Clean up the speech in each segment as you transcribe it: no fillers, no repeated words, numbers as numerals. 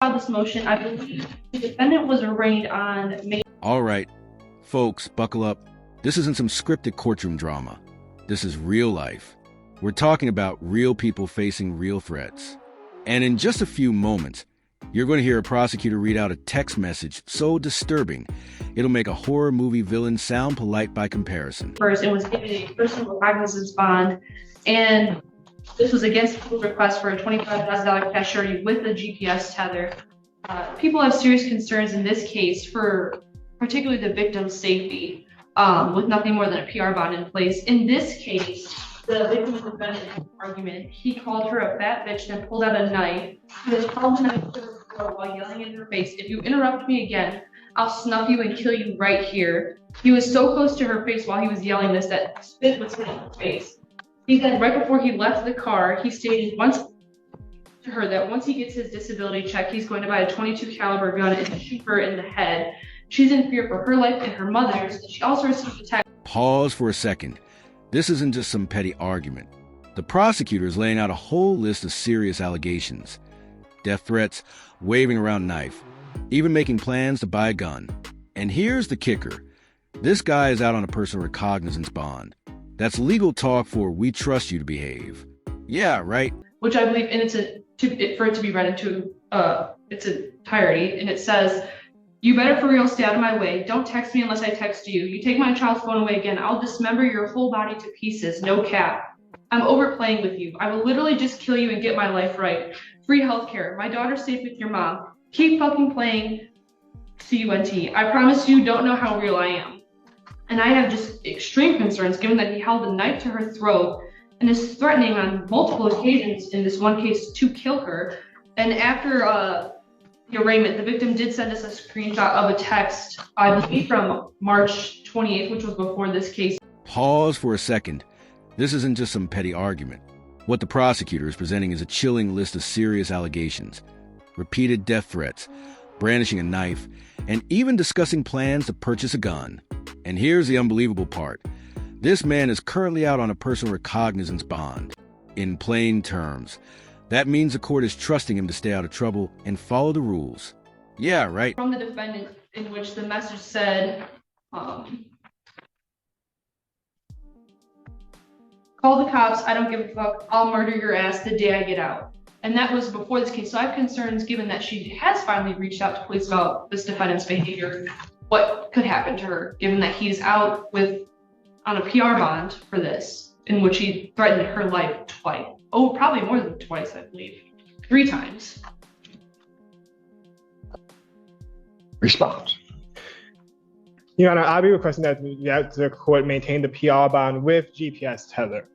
filed this motion. I believe the defendant was arraigned on May. All right, folks, buckle up. This isn't some scripted courtroom drama. This is real life. We're talking about real people facing real threats. And in just a few moments, you're going to hear a prosecutor read out a text message so disturbing, it'll make a horror movie villain sound polite by comparison. First, it was given a personal recognizance bond, and this was against people's request for a $25,000 cash surety with a GPS tether. People have serious concerns in this case for particularly the victim's safety, with nothing more than a PR bond in place. In this case, the victim's defendant argument, he called her a fat bitch and pulled out a knife. He was held the knife to her throat while yelling in her face, "If you interrupt me again, I'll snuff you and kill you right here." He was so close to her face while he was yelling this that spit was hitting her face. He said right before he left the car, he stated to her that once he gets his disability check, he's going to buy a .22 caliber gun and shoot her in the head. She's in fear for her life and her mother's, and she also received a text. Pause for a second. This isn't just some petty argument. The prosecutor is laying out a whole list of serious allegations. Death threats, waving around knife, even making plans to buy a gun. And here's the kicker. This guy is out on a personal recognizance bond. That's legal talk for "we trust you to behave." Yeah, right? Which I believe, and for it to be read into its entirety, and it says, "You better for real stay out of my way. Don't text me unless I text you. You take my child's phone away again, I'll dismember your whole body to pieces. No cap. I'm overplaying with you. I will literally just kill you and get my life right. Free healthcare. My daughter's safe with your mom. Keep fucking playing. CUNT. I promise you don't know how real I am." And I have just extreme concerns given that he held a knife to her throat and is threatening on multiple occasions, in this one case, to kill her. And after the arraignment, the victim did send us a screenshot of a text, I believe from March 28th, which was before this case. Pause for a second. This isn't just some petty argument. What the prosecutor is presenting is a chilling list of serious allegations. Repeated death threats, brandishing a knife, and even discussing plans to purchase a gun. And here's the unbelievable part. This man is currently out on a personal recognizance bond. In plain terms, that means the court is trusting him to stay out of trouble and follow the rules. Yeah, right? From the defendant, in which the message said, "Call the cops, I don't give a fuck, I'll murder your ass the day I get out." And that was before this case. So I have concerns given that she has finally reached out to police about this defendant's behavior. What could happen to her, given that he's out on a PR bond for this, in which he threatened her life twice. Oh, probably more than twice, I believe. 3 times. Response. Your Honor, I'll be requesting that the court maintain the PR bond with GPS tether.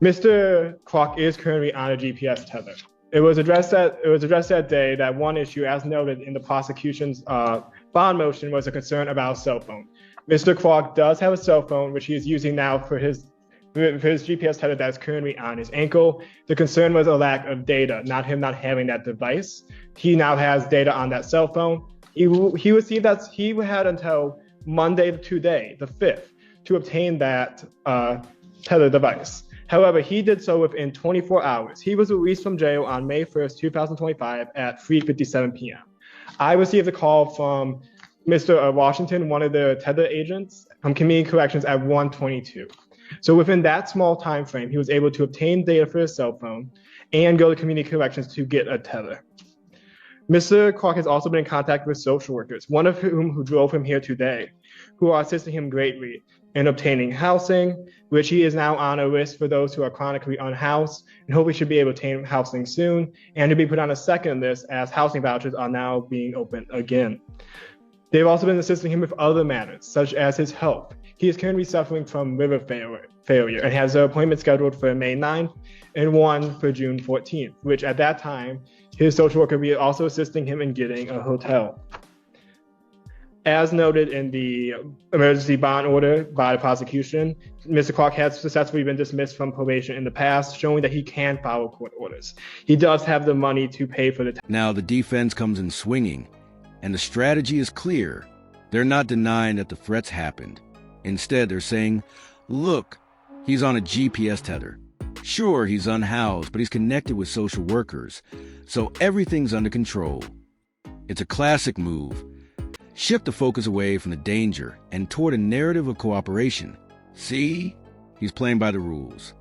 Mr. Clark is currently on a GPS tether. It was addressed that day that one issue, as noted in the prosecution's bond motion, was a concern about a cell phone. Mr. Clark does have a cell phone, which he is using now for his GPS tether that's currently on his ankle. The concern was a lack of data, not him not having that device. He now has data on that cell phone. He received that. He had until Monday today, the 5th, to obtain that tether device. However, he did so within 24 hours. He was released from jail on May 1st, 2025 at 3:57 p.m. I received a call from Mr. Washington, one of the tether agents from Community Corrections at 1:22. So within that small time frame, he was able to obtain data for his cell phone and go to Community Corrections to get a tether. Mr. Clark has also been in contact with social workers, one of whom drove him here today, who are assisting him greatly in obtaining housing, which he is now on a list for those who are chronically unhoused, and hopefully should be able to obtain housing soon, and to be put on a second list as housing vouchers are now being opened again. They've also been assisting him with other matters, such as his health. He is currently suffering from liver failure and has an appointment scheduled for May 9th and one for June 14th, which at that time, his social worker will be also assisting him in getting a hotel. As noted in the emergency bond order by the prosecution, Mr. Clark has successfully been dismissed from probation in the past, showing that he can follow court orders. He does have the money to pay for the time. Now the defense comes in swinging, and the strategy is clear. They're not denying that the threats happened. Instead, they're saying, look, he's on a GPS tether. Sure, he's unhoused, but he's connected with social workers, so everything's under control. It's a classic move. Shift the focus away from the danger and toward a narrative of cooperation. See? He's playing by the rules.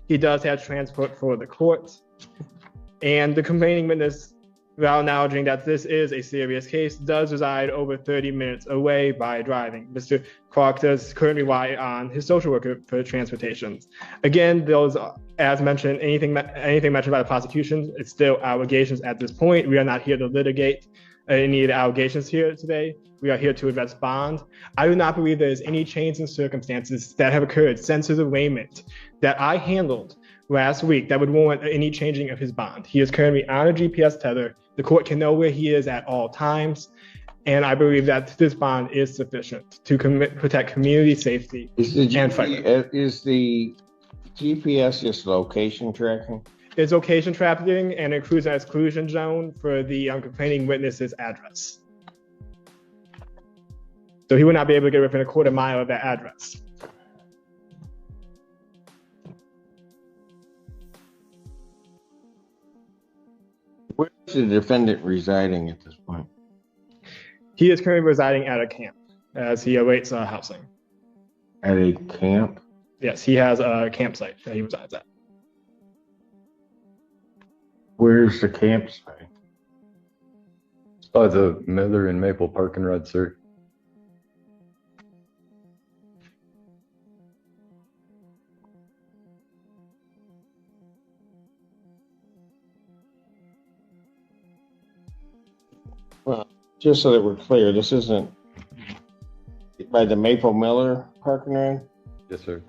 He does have transport for the court. And the complaining witness, while acknowledging that this is a serious case, does reside over 30 minutes away by driving. Mr. Clark does currently rely on his social worker for transportation. Again, those, as mentioned, anything mentioned by the prosecution, it's still allegations at this point. We are not here to litigate any of the allegations here today. We are here to address bond. I do not believe there is any change in circumstances that have occurred since his arraignment that I handled last week that would warrant any changing of his bond. He is currently on a GPS tether. The court can know where he is at all times. And I believe that this bond is sufficient to protect community safety and fight. Is the GPS just location tracking? It's location tracking and includes an exclusion zone for the complaining witness's address. So he would not be able to get within a quarter mile of that address. Where is the defendant residing at this point? He is currently residing at a camp as he awaits housing. At a camp? Yes, he has a campsite that he resides at. Where's the campsite? Oh, the Miller and Maple Park and Red, sir. Well, just so that we're clear, this isn't by the Maple Miller parking lot? Yes, sir.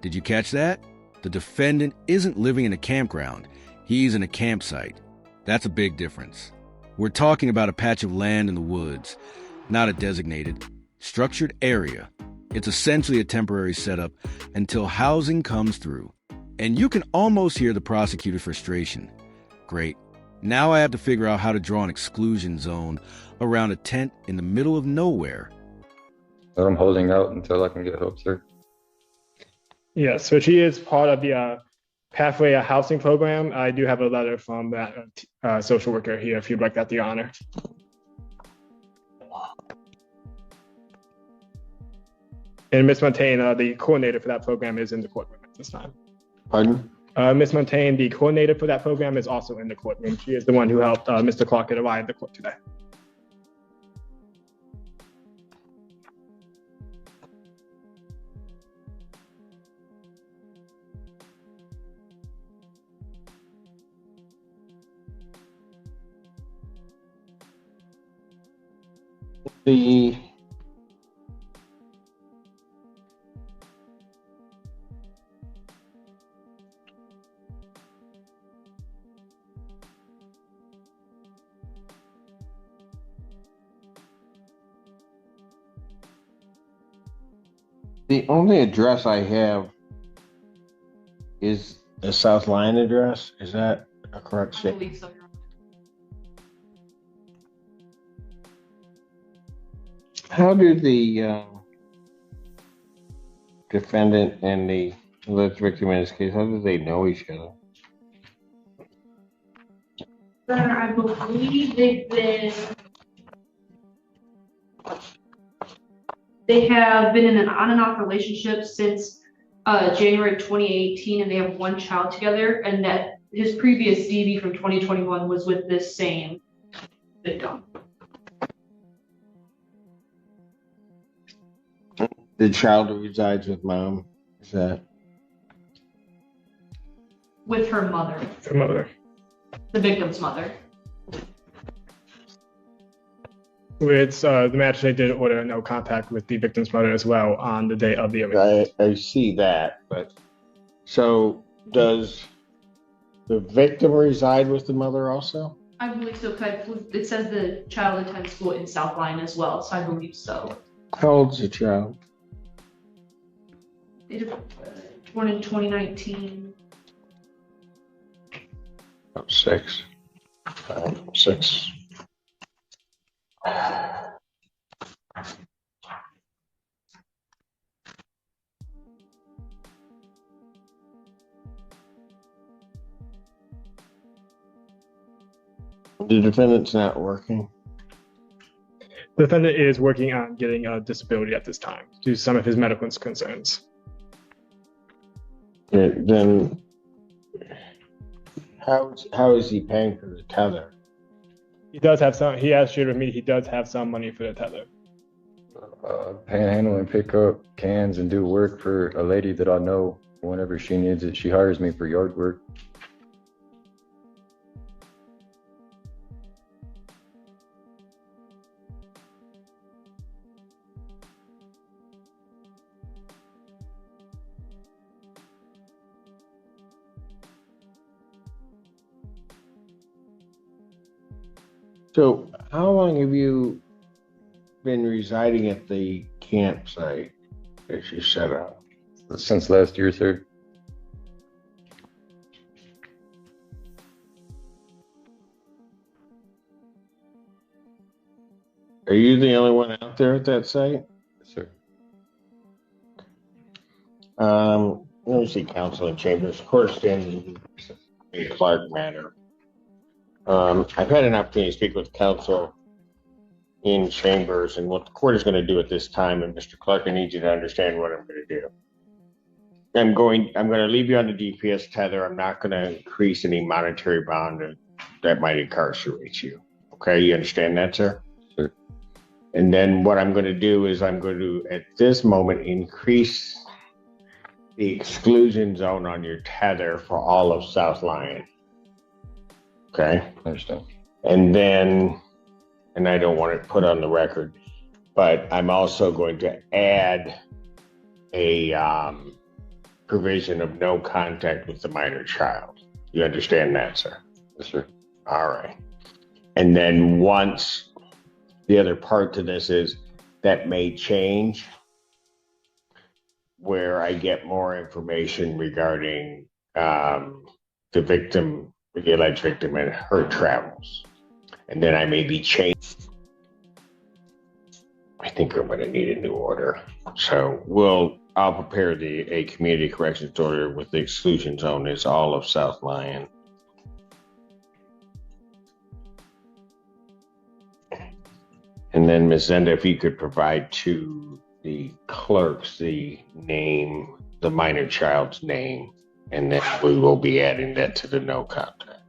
Did you catch that? The defendant isn't living in a campground. He's in a campsite. That's a big difference. We're talking about a patch of land in the woods, not a designated, structured area. It's essentially a temporary setup until housing comes through. And you can almost hear the prosecutor's frustration. Great. Now I have to figure out how to draw an exclusion zone around a tent in the middle of nowhere. I'm holding out until I can get help, sir. Yes, so she is part of the Pathway Housing Program. I do have a letter from that social worker here if you'd like that, the honor. And Ms. Montaigne, the coordinator for that program, is in the courtroom at this time. Pardon? Ms. Montaigne, the coordinator for that program, is also in the courtroom. She is the one who helped Mr. Clark get arrived at the court today. The only address I have is the South Line address. Is that a correct I statement? believe so, Your Honor. How do the defendant and the alleged victim in this case, how do they know each other? Your Honor, I believe they have been in an on and off relationship since January 2018, and they have one child together, and that his previous DV from 2021 was with this same victim. The child who resides with mom, is that? With her mother, Her mother. the victim's mother. It's the magistrate did order no contact with the victim's mother as well on the day of the arraignment. I see that, but so does the victim reside with the mother also? I believe so, because it says the child attends school in South Line as well, so I believe so. How old's the child? Born in 2019. Oh, 6. 6. The defendant's not working. The defendant is working on getting a disability at this time due to some of his medical concerns. Then how is he paying for the tether? He does have some. He has shared with me he does have some money for the tether. Panhandle and pick up cans and do work for a lady that I know whenever she needs it. She hires me for yard work. So how long have you been residing at the campsite that you set up? Since last year, sir. Are you the only one out there at that site? Yes, sir. Let me see, counsel in chambers, court standing the Clark matter. I've had an opportunity to speak with counsel in chambers, and what the court is going to do at this time, and Mr. Clark, I need you to understand what I'm going to do. I'm going to leave you on the DPS tether. I'm not going to increase any monetary bond that might incarcerate you. Okay, you understand that, sir? Sure. And then what I'm going to do is I'm going to, at this moment, increase the exclusion zone on your tether for all of South Lyon. Okay? I understand. And then, and I don't want it put on the record, but I'm also going to add a provision of no contact with the minor child. You understand that, sir? Yes, sir. All right. And then once, the other part to this is that may change where I get more information regarding the victim, the alleged victim, and her travels. And then I may be changed. I think I'm going to need a new order. So I'll prepare a community corrections order with the exclusion zone is all of South Lyon. And then Ms. Zenda, if you could provide to the clerks the name, the minor child's name, and then we will be adding that to the no contact.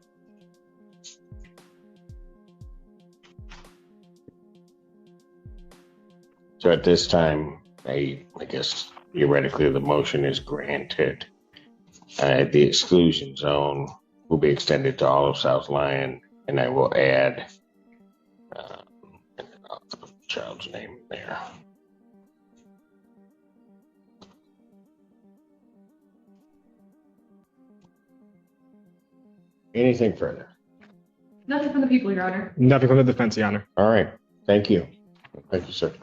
So at this time, I guess theoretically the motion is granted. The exclusion zone will be extended to all of South Lyon, and I will add the child's name there. Anything further? Nothing from the people, Your Honor. Nothing from the defense, Your Honor. All right. Thank you. Thank you, sir.